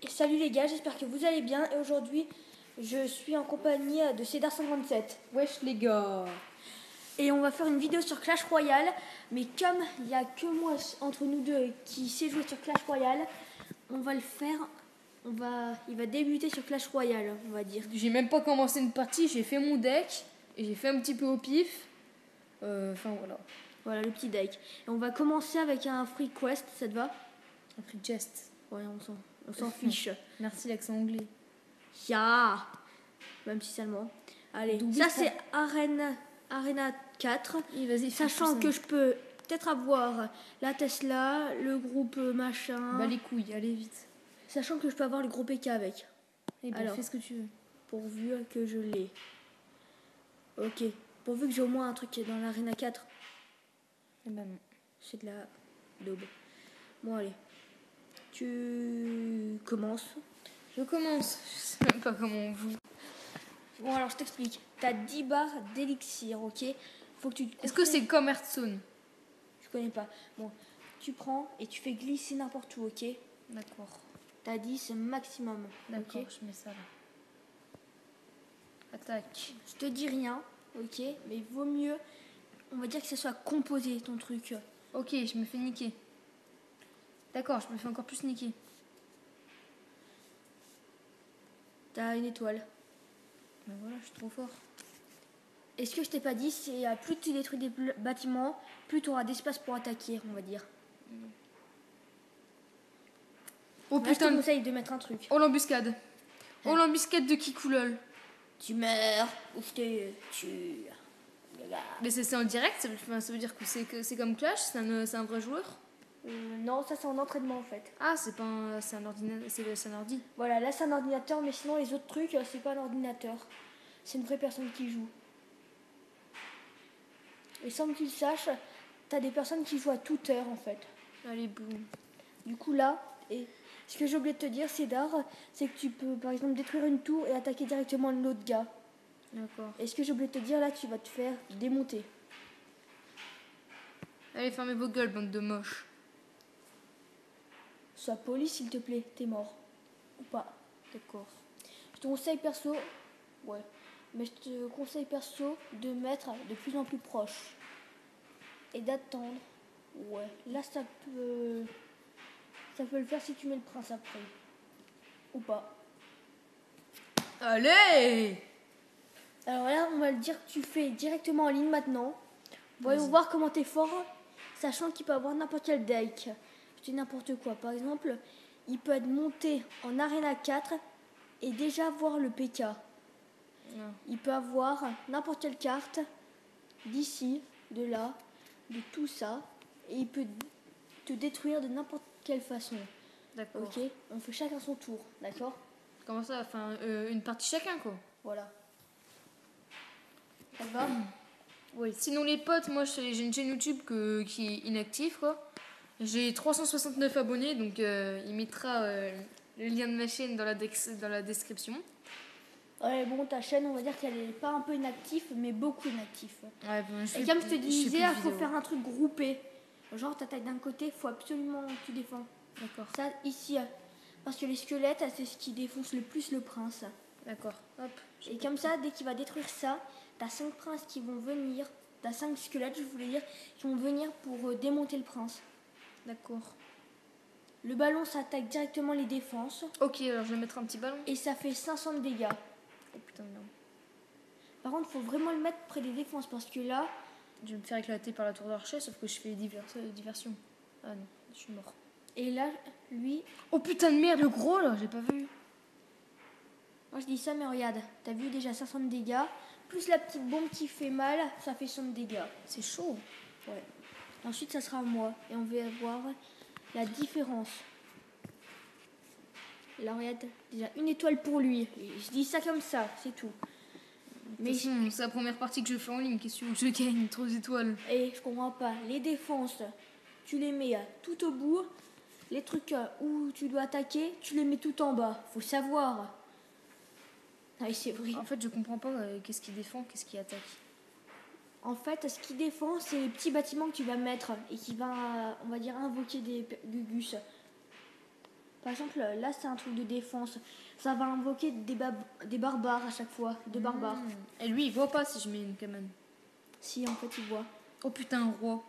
Salut les gars, j'espère que vous allez bien. Et aujourd'hui, je suis en compagnie de Cédar57. Wesh les gars. Et on va faire une vidéo sur Clash Royale. Mais comme il n'y a que moi entre nous deux qui sait jouer sur Clash Royale, on va le faire. Il va débuter sur Clash Royale, on va dire. J'ai même pas commencé une partie, j'ai fait mon deck et j'ai fait un petit peu au pif. Enfin voilà. Voilà le petit deck. Et on va commencer avec un free quest, ça te va? Un free chest. Ouais, on s'en fiche. Merci l'accent anglais. Ya. Même si seulement. Allez, ça c'est Arena 4. Vas-y, sachant que je peux peut-être avoir la Tesla, le groupe machin. Bah les couilles, allez vite. Sachant que je peux avoir le gros PK avec. Et bah, alors, fais ce que tu veux. Pourvu que je l'ai. Ok. Pourvu que j'ai au moins un truc qui est dans l'Arena 4. Eh ben non. C'est de la daube. Bon allez. Tu commences. Je commence. Je sais même pas comment on joue. Bon alors je t'explique. T'as 10 barres d'élixir, ok? Faut que tu te... Est-ce que c'est comme Hearthstone? Je connais pas. Bon, tu prends et tu fais glisser n'importe où, ok? D'accord. T'as 10 maximum. D'accord, okay? je mets ça là. Attaque. Je te dis rien, ok? Mais il vaut mieux, on va dire que ça soit composé ton truc. Ok, je me fais niquer. D'accord, je me fais encore plus niquer. T'as une étoile. Ben voilà, je suis trop fort. Et ce que je t'ai pas dit, c'est plus tu détruis des bâtiments, plus tu auras d'espace pour attaquer, on va dire. Oh là, putain. Je te conseille de mettre un truc. Oh l'embuscade. Oh l'embuscade de Kikoulol. Tu meurs ou je te tue. Mais c'est en direct, ça veut dire que c'est comme Clash, c'est un vrai joueur. Non, ça c'est en entraînement en fait. Ah, c'est pas un, c'est un ordinateur, c'est un ordi. Voilà, là c'est un ordinateur, mais sinon les autres trucs, c'est pas un ordinateur. C'est une vraie personne qui joue. Et sans que tu le saches, t'as des personnes qui jouent à toute heure en fait. Allez, boum. Du coup là, et ce que j'ai oublié de te dire, Cédar, c'est que tu peux par exemple détruire une tour et attaquer directement l'autre gars. D'accord. Et ce que j'ai oublié de te dire, là tu vas te faire démonter. Allez, fermez vos gueules, bande de moches. Sois poli s'il te plaît, t'es mort. Ou pas. D'accord. Je te conseille perso, ouais. Mais je te conseille perso de mettre de plus en plus proche. Et d'attendre. Ouais. Là ça peut le faire si tu mets le prince après. Ou pas. Allez! Alors là, on va le dire que tu fais directement en ligne maintenant. Voyons voir comment t'es fort, sachant qu'il peut avoir n'importe quel deck. Je dis n'importe quoi. Par exemple, il peut être monté en Arena 4 et déjà voir le PK. Non. Il peut avoir n'importe quelle carte d'ici, de là, de tout ça. Et il peut te détruire de n'importe quelle façon. D'accord. Ok, on fait chacun son tour, d'accord? Comment ça? Enfin, une partie chacun, quoi. Voilà. Ça va? Oui. Sinon, les potes, moi, j'ai une chaîne YouTube qui est inactive, quoi. J'ai 369 abonnés, donc il mettra le lien de ma chaîne dans la description. Ouais, bon, ta chaîne, on va dire qu'elle est pas un peu inactive, mais beaucoup inactive. Ouais, bon, et comme je te disais, il faut faire un truc groupé. Genre, t'attaques d'un côté, il faut absolument que tu défends. D'accord. Ça, ici, parce que les squelettes, c'est ce qui défonce le plus le prince. D'accord. Hop. Et comme ça, dès qu'il va détruire ça, t'as 5 princes qui vont venir. T'as 5 squelettes, je voulais dire, qui vont venir pour démonter le prince. D'accord. Le ballon, ça attaque directement les défenses. Ok, alors je vais mettre un petit ballon. Et ça fait 500 de dégâts. Oh putain de merde. Par contre, faut vraiment le mettre près des défenses parce que là... Je vais me faire éclater par la tour d'archer, sauf que je fais diversion. Ah non, je suis mort. Et là, lui... Oh putain de merde, le gros là, j'ai pas vu. Moi je dis ça, mais regarde, t'as vu déjà 500 de dégâts, plus la petite bombe qui fait mal, ça fait 100 de dégâts. C'est chaud. Ouais. Ensuite, ça sera à moi, et on va voir la différence. Là, regarde, déjà une étoile pour lui. Je dis ça comme ça, c'est tout. Mais c'est la première partie que je fais en ligne, qu'est-ce que je gagne 3 étoiles. Et je comprends pas, les défenses, tu les mets tout au bout, les trucs où tu dois attaquer, tu les mets tout en bas. Faut savoir. Ah, c'est vrai. En fait, je comprends pas qu'est-ce qui défend, qu'est-ce qui attaque. En fait, ce qui défend, c'est les petits bâtiments que tu vas mettre et qui va, on va dire, invoquer des gugus. Par exemple, là, c'est un truc de défense. Ça va invoquer des barbares à chaque fois. Deux barbares. Et lui, il voit pas si je mets une cabane. Si, en fait, il voit. Oh putain, un roi.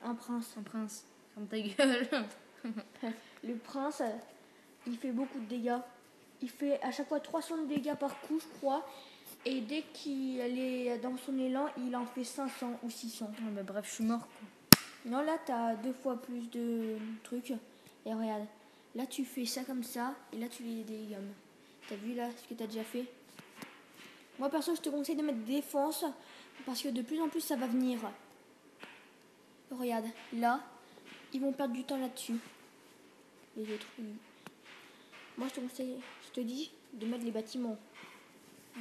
Un prince. Un prince. Ferme ta gueule. Le prince, il fait beaucoup de dégâts. Il fait à chaque fois 300 de dégâts par coup, je crois. Et dès qu'il est dans son élan, il en fait 500 ou 600. Bah, bref, je suis mort. Quoi. Non, là, t'as 2 fois plus de trucs. Et regarde, là, tu fais ça comme ça. Et là, tu les dégommes. T'as vu là ce que t'as déjà fait? Moi, perso, je te conseille de mettre défense. Parce que de plus en plus, ça va venir. Regarde, là, ils vont perdre du temps là-dessus. Les autres. Moi, je te conseille, je te dis de mettre les bâtiments.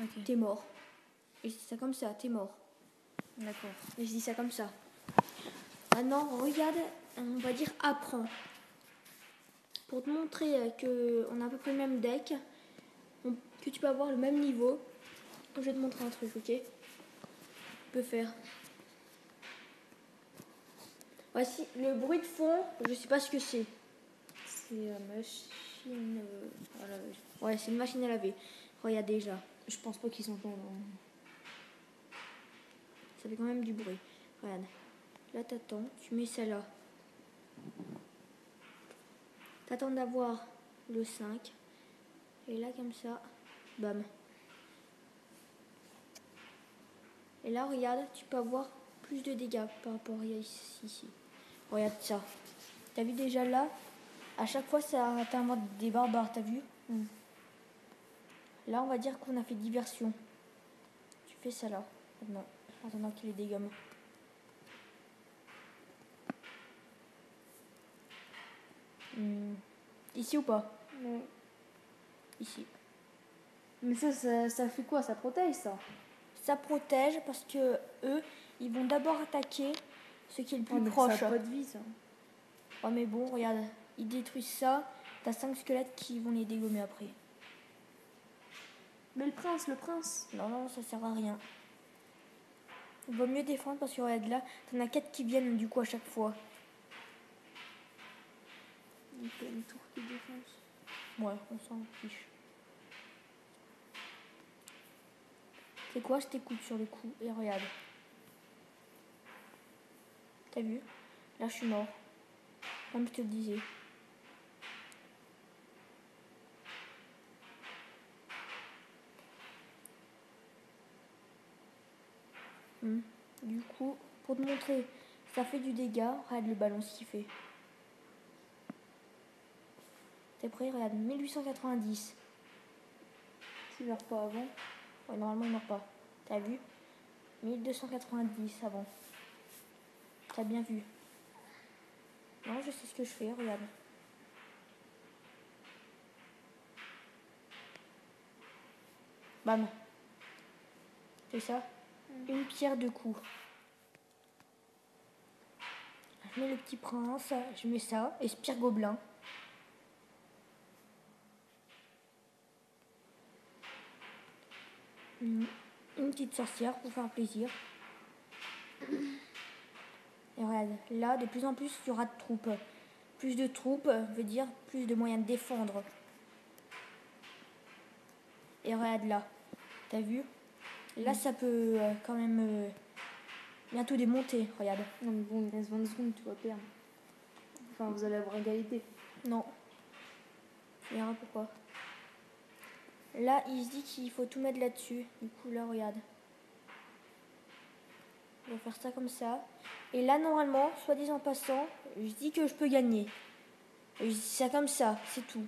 Ok. T'es mort. Et c'est ça comme ça, t'es mort. D'accord. Et je dis ça comme ça. Maintenant, regarde, on va dire apprends. Pour te montrer qu'on a à peu près le même deck, que tu peux avoir le même niveau, je vais te montrer un truc, ok? Tu peux faire. Voici le bruit de fond, je sais pas ce que c'est. C'est la machine. Voilà. Ouais, c'est une machine à laver. Regarde déjà. Je pense pas qu'ils s'entendent. Ça fait quand même du bruit. Regarde. Là, t'attends, tu mets ça là. T'attends d'avoir le 5. Et là, comme ça, bam. Et là, regarde, tu peux avoir plus de dégâts par rapport à ici. Regarde ça. T'as vu déjà là? À chaque fois, ça t'invente des barbares, t'as vu? Là, on va dire qu'on a fait diversion. Tu fais ça là, maintenant, en attendant qu'il les dégomme. Ici ou pas? Non. Ici. Mais ça fait quoi? Ça protège ça? Ça protège parce que eux, ils vont d'abord attaquer ce qui est le plus proche. Ça n'a pas de vie ça. Ouais, mais bon, regarde, ils détruisent ça. T'as 5 squelettes qui vont les dégommer après. Mais le prince. Non, ça sert à rien. Il vaut mieux défendre parce que regarde là, t'en as 4 qui viennent du coup à chaque fois. Il y a une tour qui défonce. Ouais, on s'en fiche. C'est quoi? Je t'écoute sur le coup et regarde. T'as vu? Là, je suis mort. Comme je te le disais. Du coup, pour te montrer, ça fait du dégât. Regarde le ballon, ce qu'il fait. T'es prêt? Regarde, 1890. Tu meurs pas avant? Ouais, normalement, il meurt pas. T'as vu? 1290 avant. T'as bien vu. Non, je sais ce que je fais, regarde. Bam. C'est ça? Une pierre de coups. Je mets le petit prince, je mets ça, et spire gobelin. Une petite sorcière pour faire plaisir. Et regarde, là, de plus en plus, il y aura de troupes. Plus de troupes veut dire plus de moyens de défendre. Et regarde là, t'as vu? Là, ça peut quand même bientôt démonter, regarde. Non mais bon, il reste 20 secondes, tu vas perdre. Enfin, vous allez avoir égalité. Non. Tu verras pourquoi. Là, il se dit qu'il faut tout mettre là-dessus. Du coup, là, regarde. On va faire ça comme ça. Et là, normalement, soit disant passant, je dis que je peux gagner. Et je dis ça comme ça, c'est tout.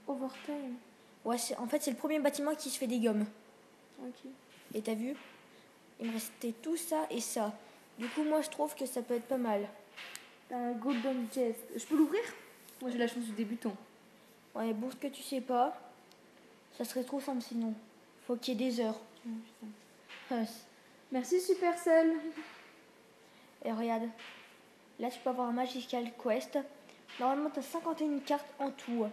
Overtime. Ouais, en fait, c'est le premier bâtiment qui se fait des gommes. Ok. Et t'as vu? Il me restait tout ça et ça. Du coup, moi, je trouve que ça peut être pas mal. Un golden chest. Je peux l'ouvrir? Moi, j'ai la chance du débutant. Ouais, pour ce que tu sais pas, ça serait trop simple sinon. Faut qu'il y ait des heures. Oh, putain. Ouais. Merci Supercell. Et regarde, là tu peux avoir un Magical Quest. Normalement tu as 51 cartes en tout.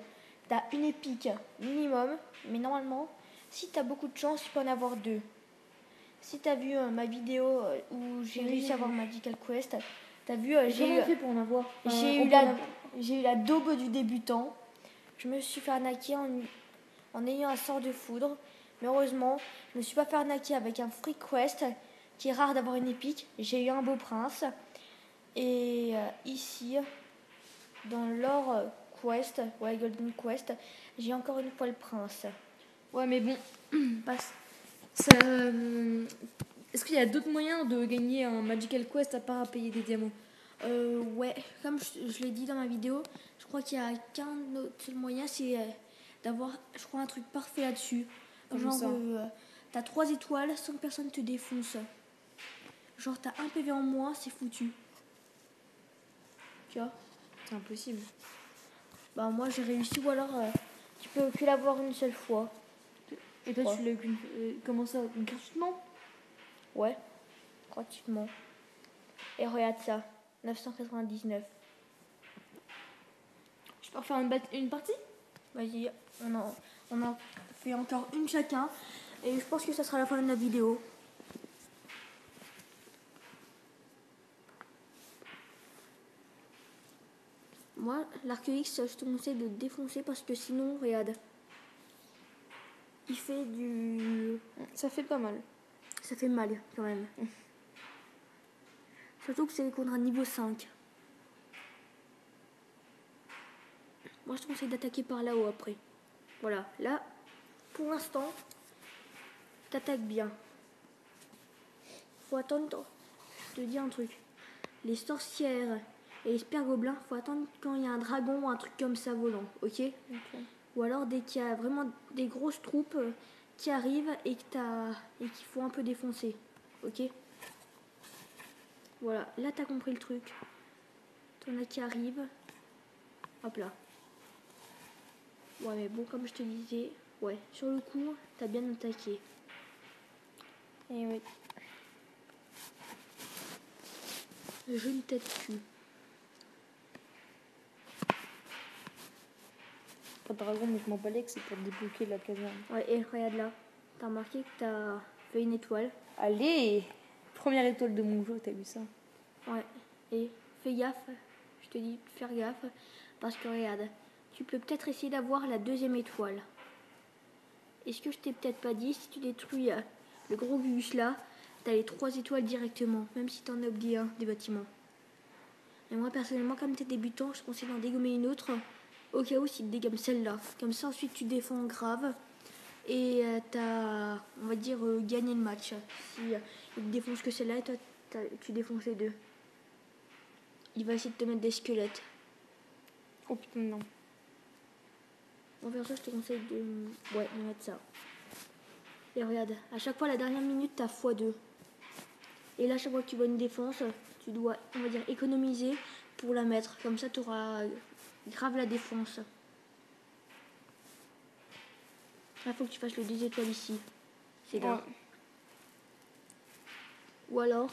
Tu as une épique minimum, mais normalement, si tu as beaucoup de chance, tu peux en avoir 2. Si tu as vu ma vidéo où j'ai réussi à avoir Magical Quest, tu as vu, J'ai fait pour en avoir. j'ai eu la daube du débutant. je me suis fait arnaquer en ayant un sort de foudre. Mais heureusement, je me suis pas fait arnaquer avec un Free Quest, qui est rare d'avoir une épique. J'ai eu un beau prince. Et ici, dans l'or Quest, ouais, Golden Quest, j'ai encore une fois le prince. Ouais, mais bon, Passe. est-ce qu'il y a d'autres moyens de gagner un Magical Quest à part à payer des diamants? Ouais, comme je l'ai dit dans ma vidéo, je crois qu'il y a qu'un autre moyen, c'est d'avoir, je crois, un truc parfait là-dessus. Comment Genre, ça? t'as 3 étoiles sans que personne te défonce. Genre, t'as un PV en moins, c'est foutu. Tu vois? C'est impossible. Bah, moi, j'ai réussi, ou alors, tu peux que l'avoir une seule fois. Et toi, Ouais. tu l'as eu comment ça? Gratuitement? Ouais, gratuitement. Et regarde ça, 999. Je peux refaire une partie? Vas-y, on en fait encore une chacun. Et je pense que ça sera la fin de la vidéo. Moi, l'arc X, je te conseille de le défoncer parce que sinon, regarde, il fait du... Ça fait pas mal. Ça fait mal quand même. Surtout que c'est contre un niveau 5. Moi, je te conseille d'attaquer par là-haut après. Voilà, là, pour l'instant, t'attaques bien. Faut attendre, je te dis un truc. Les sorcières et les spergobelins, faut attendre quand il y a un dragon ou un truc comme ça volant, ok? Ou alors dès qu'il y a vraiment des grosses troupes qui arrivent et qu'il faut un peu défoncer, ok? Voilà, là t'as compris le truc. T'en as qui arrivent. Hop là. Ouais, mais bon, comme je te disais, ouais, sur le coup, t'as bien attaqué. Et oui. Je ne t'aide plus. Pas de dragon, mais je m'en balais que c'est pour débloquer la caserne. Ouais, et regarde là. T'as remarqué que t'as fait une étoile. Allez! Première étoile de mon jeu, t'as vu ça? Ouais, et fais gaffe. Je te dis de faire gaffe. Parce que regarde, tu peux peut-être essayer d'avoir la deuxième étoile. Est-ce que je t'ai peut-être pas dit, si tu détruis le gros Gugus là, t'as les 3 étoiles directement, même si t'en as oublié un des bâtiments. Et moi personnellement, comme t'es débutant, je conseille d'en dégommer une autre, au cas où s'il te dégomme celle-là. Comme ça ensuite tu défends grave et t'as, on va dire, gagné le match. Si il te défonce que celle-là et toi tu défonces les deux. Il va essayer de te mettre des squelettes. Oh putain, non. Bon, faire ça, je te conseille de mettre ça. Et regarde, à chaque fois, la dernière minute, t'as x2. Et là, chaque fois que tu vois une défense, tu dois, on va dire, économiser pour la mettre. Comme ça, tu auras grave la défense. Là, il faut que tu fasses le 2 étoiles ici. C'est là. Ouais. Ou alors,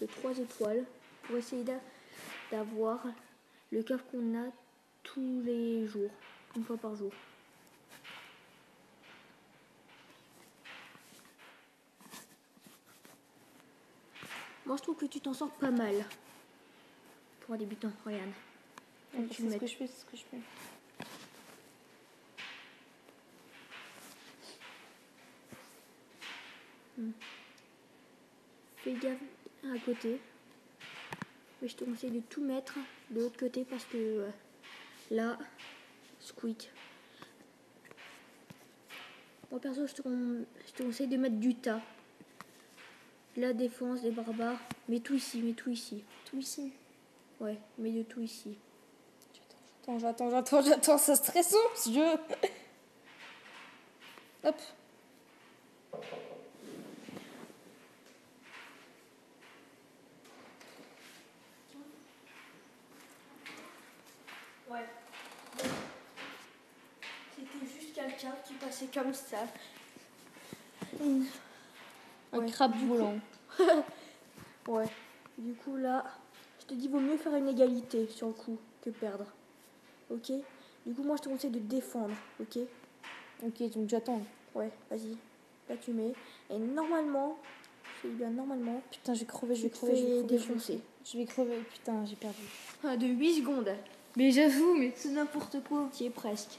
le 3 étoiles pour essayer d'avoir le coffre qu'on a tous les jours. Une fois par jour. Moi, je trouve que tu t'en sors pas mal. Pour un débutant, regarde. Ouais, Tu c'est le ce mets. que je fais, c'est ce que je fais. Fais gaffe à côté. Mais je te conseille de tout mettre de l'autre côté parce que là, squeak. Moi perso, je te conseille de mettre du tas. La défense des barbares. Mets tout ici, mets tout ici. Tout ici. Ouais, mets de tout ici. J'attends, ça stressant ce jeu. Hop. Ouais. C'était juste quelqu'un qui passait comme ça. Un crabe volant. Ouais. Du coup là, je te dis vaut mieux faire une égalité sur le coup que perdre. Ok. Du coup moi je te conseille de défendre. Ok. Ok, donc j'attends. Ouais, vas-y. Là tu mets. Et normalement, je dis bien normalement. Putain, je vais crever, je vais Tu te crever, je vais fais crever. défoncer. Je vais crever, putain, j'ai perdu. De 8 secondes. Mais j'avoue, mais c'est n'importe quoi. Tu y es presque.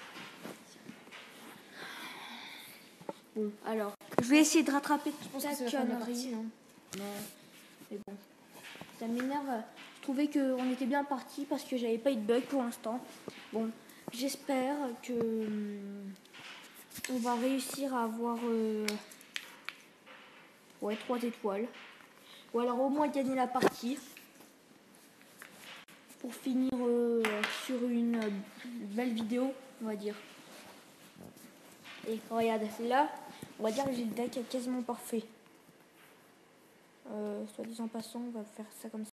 Bon, alors, je vais essayer de rattraper Je pense ta que c'est la fin de la partie, connerie. non? Non, mais bon. Ça m'énerve. Je trouvais qu'on était bien parti parce que j'avais pas eu de bug pour l'instant. Bon, j'espère que on va réussir à avoir 3 étoiles. Ou alors au moins gagner la partie. Pour finir sur une belle vidéo, on va dire. Et regarde, là, on va dire que j'ai le deck quasiment parfait. Soit disant passant, on va faire ça comme ça.